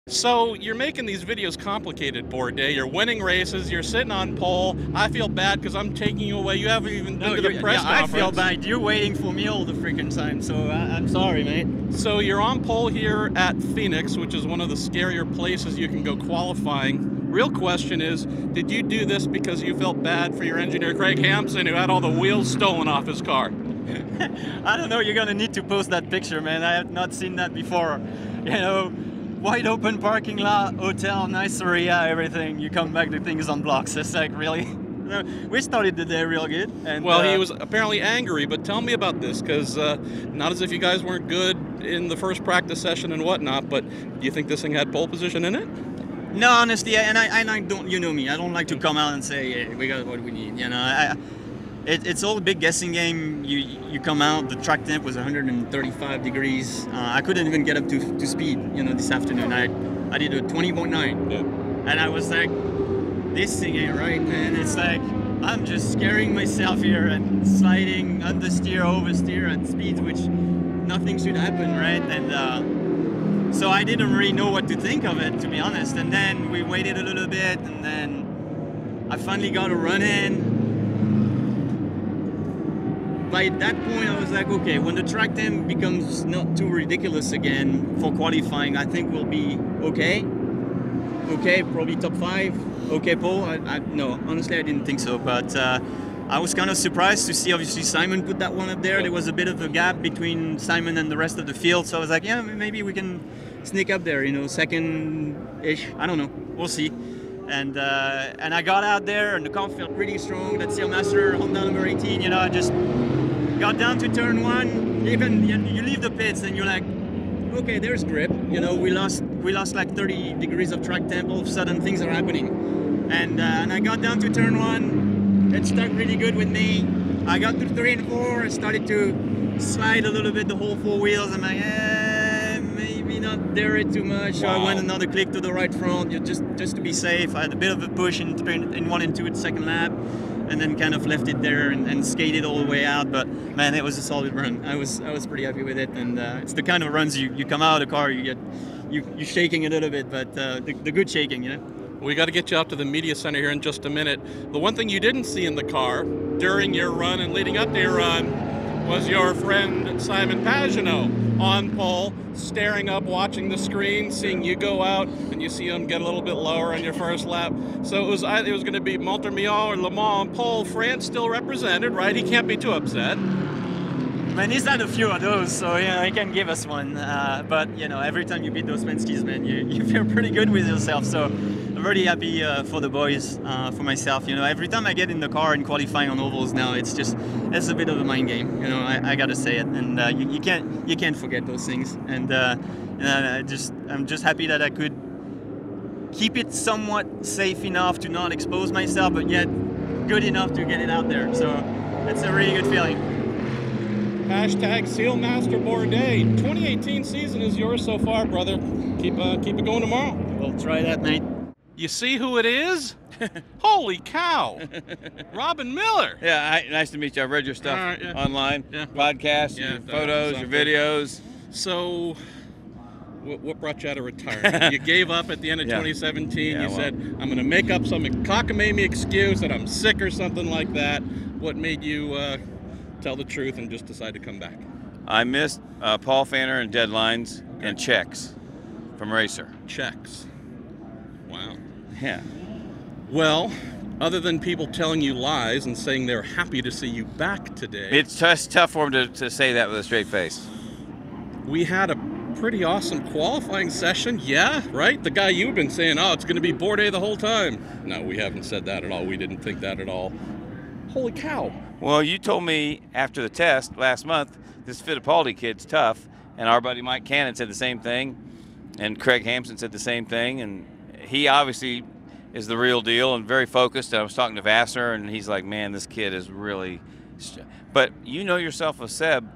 So you're making these videos complicated, Bourdais. You're winning races. You're sitting on pole. I feel bad because I'm taking you away. You haven't even been to the press conference. I feel bad. You're waiting for me all the freaking time, so I'm sorry, mate. So you're on pole here at Phoenix, which is one of the scarier places you can go qualifying. Real question is, did you do this because you felt bad for your engineer, Craig Hampson, who had all the wheels stolen off his car? I don't know. You're going to need to post that picture, man. I have not seen that before. You know, wide open parking lot, hotel, nice area, everything. You come back, the thing is on blocks. It's like, really? We started the day real good. And, well, he was apparently angry, but tell me about this, because not as if you guys weren't good in the first practice session and whatnot, but do you think this thing had pole position in it? No, honestly, and I don't, you know me, I don't like to come out and say, hey, we got what we need, you know. It's all a big guessing game. You come out, the track temp was 135 degrees. I couldn't even get up to speed, you know, this afternoon. I did a 20.9. Yeah. And I was like, this thing ain't right, man. It's like, I'm just scaring myself here and sliding understeer, oversteer at speeds which nothing should happen, right? And so I didn't really know what to think of it, to be honest. And then we waited a little bit, and then I finally got a run in. By that point, I was like, okay, when the track temp becomes not too ridiculous again for qualifying, I think we'll be okay. Okay, probably top 5. Okay, pole. No, honestly, I didn't think so. But I was kind of surprised to see, obviously, Simon put that one up there. There was a bit of a gap between Simon and the rest of the field. So I was like, yeah, maybe we can sneak up there, you know, second-ish. I don't know. We'll see. And I got out there, and the car felt really strong. That Sailmaster Honda number 18, you know, I just got down to turn 1. Even you leave the pits, and you're like, okay, there's grip. You know, we lost like 30 degrees of track temp. All of a sudden, things are happening. And I got down to turn 1. It stuck really good with me. I got to 3 and 4. I started to slide a little bit the whole 4 wheels. I'm like, maybe not dare it too much. So I went another click to the right front, just to be safe. I had a bit of a push in 1 and 2 at the second lap, and then kind of left it there and skated all the way out. But man, it was a solid run. I was pretty happy with it, and it's the kind of runs you come out of the car, you're shaking a little bit, but the good shaking, you know. We got to get you out to the media center here in just a minute. The one thing you didn't see in the car during your run and leading up to your run was your friend Simon Pagenaud on pole, staring up, watching the screen, seeing you go out, and you see him get a little bit lower on your first lap. So it was going to be Montermion or Le Mans on pole. France still represented, right? He can't be too upset. Man, he's had a few of those, so you know he can give us one. But you know, every time you beat those Penske's, man, you feel pretty good with yourself. So I'm really happy for the boys, for myself. You know, every time I get in the car and qualifying on ovals now, it's a bit of a mind game. You know, I gotta say it, and you can't forget those things. And I'm just happy that I could keep it somewhat safe enough to not expose myself, but yet good enough to get it out there. So it's a really good feeling. Hashtag Sailmaster Bourdais. 2018 season is yours so far, brother. Keep it going tomorrow. We'll try that, mate. You see who it is? Holy cow! Robin Miller. Yeah, nice to meet you. I've read your stuff online, podcasts, your photos, your videos. So, what brought you out of retirement? You gave up at the end of 2017. You said, I'm going to make up some cockamamie excuse that I'm sick or something like that. What made you tell the truth and just decide to come back? I missed Paul Fanner and deadlines and checks from RACER. Checks. Wow. Yeah. Well, other than people telling you lies and saying they're happy to see you back today. It's just tough for him to say that with a straight face. We had a pretty awesome qualifying session. Yeah, right? The guy you've been saying, oh, it's going to be Bourdais the whole time. No, we haven't said that at all. We didn't think that at all. Holy cow. Well, you told me after the test last month, this Fittipaldi kid's tough, and our buddy Mike Cannon said the same thing, and Craig Hampson said the same thing, and he obviously is the real deal and very focused. And I was talking to Vassar, and he's like, man, this kid is really – but you know yourself as Seb,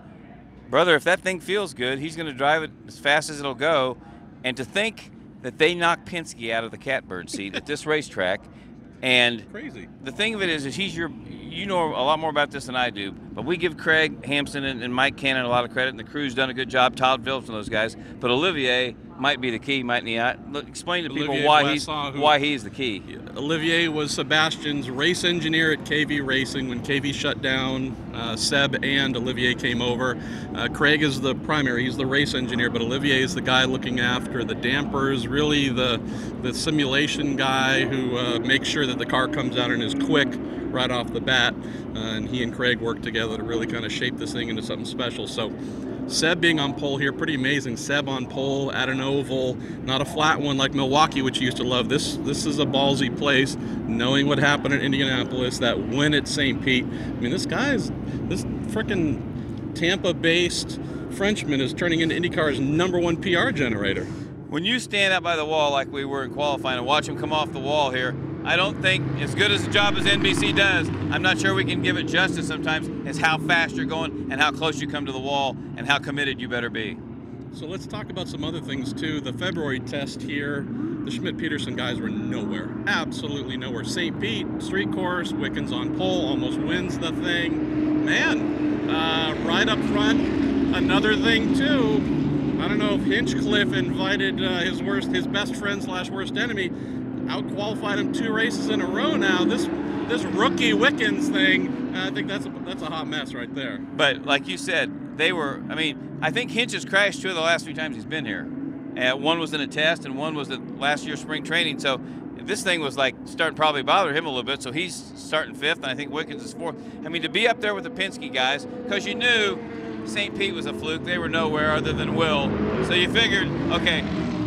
brother, if that thing feels good, he's going to drive it as fast as it'll go, and to think that they knocked Penske out of the catbird seat at this racetrack, and crazy. The thing of it is he's you know a lot more about this than I do, but we give Craig Hampson and Mike Cannon a lot of credit, and the crew's done a good job, Todd Phillips and those guys. But Olivier might be the key, mightn't he? Look, explain to people why he's the key. Olivier was Sebastian's race engineer at KV Racing when KV shut down. Seb and Olivier came over. Craig is the primary, he's the race engineer, but Olivier is the guy looking after the dampers, really the simulation guy who makes sure that the car comes out and is quick right off the bat. And he and Craig work together to really kind of shape this thing into something special. So Seb being on pole here, pretty amazing. Seb on pole at an oval, not a flat one like Milwaukee, which you used to love. This is a ballsy place, knowing what happened in Indianapolis, that win at St. Pete. I mean, this frickin' Tampa-based Frenchman is turning into IndyCar's #1 PR generator. When you stand out by the wall like we were in qualifying and watch him come off the wall here, I don't think, as good as a job as NBC does, I'm not sure we can give it justice sometimes, is how fast you're going and how close you come to the wall and how committed you better be. So let's talk about some other things too. The February test here, the Schmidt-Peterson guys were nowhere, absolutely nowhere. St. Pete, street course, Wickens on pole, almost wins the thing. Man, right up front, another thing too. I don't know if Hinchcliffe invited his best friend / worst enemy, out-qualified him 2 races in a row now. This rookie Wickens thing, I think that's a hot mess right there. But like you said, I think Hinch has crashed 2 of the last 3 times he's been here. One was in a test and one was at last year's spring training. So this thing was like starting to probably bother him a little bit. So he's starting 5th, and I think Wickens is 4th. I mean, to be up there with the Penske guys, because you knew St. Pete was a fluke. They were nowhere other than Will. So you figured, okay,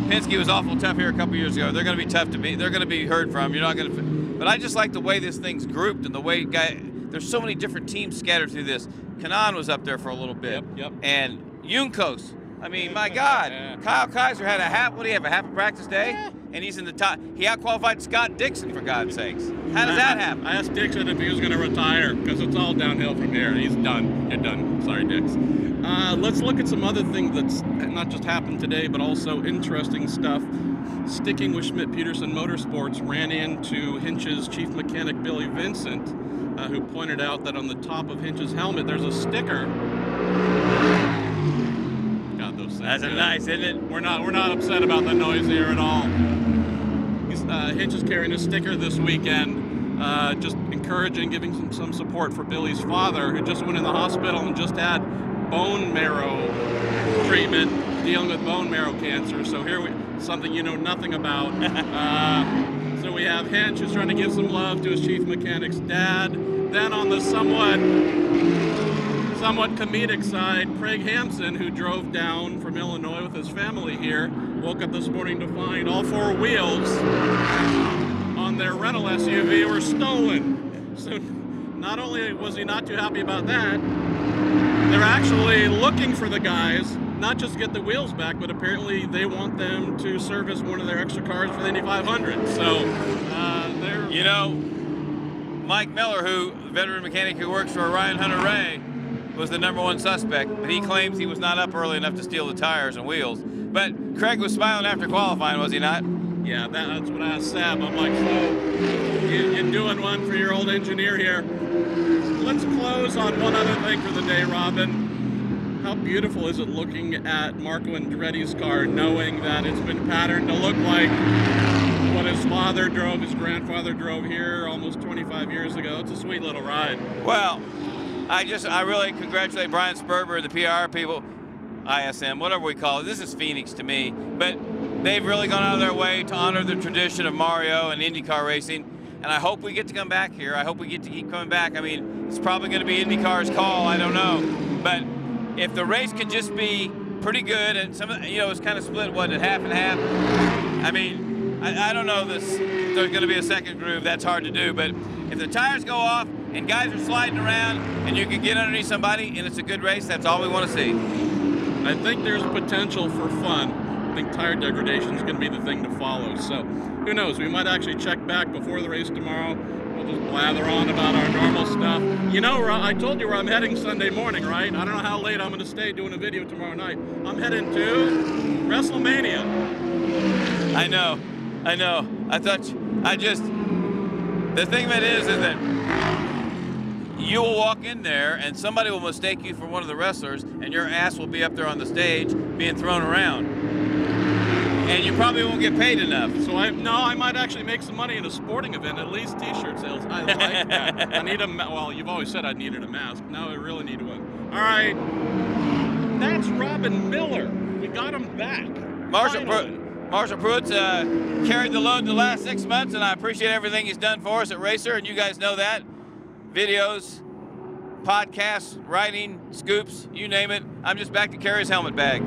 Penske was awful tough here a couple years ago. They're going to be tough to beat. They're going to be heard from. You're not going to. But I just like the way this thing's grouped and the way there's so many different teams scattered through this. Kanan was up there for a little bit. Yep. And Juncos. I mean, my God. Yeah. Kyle Kaiser had a half a practice day? Yeah. And he's in the top. He out-qualified Scott Dixon, for God's sakes. How does that happen? I asked Dixon if he was going to retire, because it's all downhill from here. He's done. You're done. Sorry, Dix. Let's look at some other things that's not just happened today, but also interesting stuff. Sticking with Schmidt-Peterson Motorsports, ran into Hinch's chief mechanic, Billy Vincent, who pointed out that on the top of Hinch's helmet, there's a sticker. God, those things. That's nice, isn't it? We're not upset about the noise here at all. Hinch is carrying a sticker this weekend, just encouraging, giving some support for Billy's father, who just went in the hospital and just had bone marrow treatment, dealing with bone marrow cancer. So here something you know nothing about. So we have Hinch, who's trying to give some love to his chief mechanic's dad. Then on the somewhat comedic side, Craig Hampson, who drove down from Illinois with his family here, woke up this morning to find all 4 wheels on their rental SUV were stolen. So not only was he not too happy about that, they're actually looking for the guys, not just get the wheels back, but apparently they want them to service one of their extra cars for the Indy 500. So they're... You know, Mike Miller, the veteran mechanic who works for Ryan Hunter-Ray, was the #1 suspect, but he claims he was not up early enough to steal the tires and wheels. But Craig was smiling after qualifying, was he not? Yeah, that's what I asked Seb. I'm like, so you're doing one for your old engineer here. Let's close on one other thing for the day, Robin. How beautiful is it looking at Marco Andretti's car, knowing that it's been patterned to look like what his father drove, his grandfather drove here almost 25 years ago. It's a sweet little ride. Well, I really congratulate Brian Sperber and the PR people, ISM, whatever we call it. This is Phoenix to me, but they've really gone out of their way to honor the tradition of Mario and IndyCar racing, and I hope we get to come back here. I hope we get to keep coming back. I mean, it's probably going to be IndyCar's call, I don't know, but if the race can just be pretty good, and it's kind of split, half and half? I mean, I don't know if there's going to be a second groove. That's hard to do, but if the tires go off and guys are sliding around and you can get underneath somebody and it's a good race, that's all we want to see. I think there's potential for fun. I think tire degradation is going to be the thing to follow. So who knows? We might actually check back before the race tomorrow. We'll just blather on about our normal stuff. You know, I told you where I'm heading Sunday morning, right? I don't know how late I'm going to stay doing a video tomorrow night. I'm heading to WrestleMania. I know. The thing of it is that you will walk in there and somebody will mistake you for one of the wrestlers, and your ass will be up there on the stage being thrown around. And you probably won't get paid enough. So I might actually make some money in a sporting event, at least T-shirt sales. I like that. I need well, you've always said I needed a mask. Now I really need one. All right. That's Robin Miller. We got him back. Marshall Pruett carried the load the last 6 months, and I appreciate everything he's done for us at RACER, and you guys know that. Videos, podcasts, writing, scoops, you name it. I'm just back to carry his helmet bag.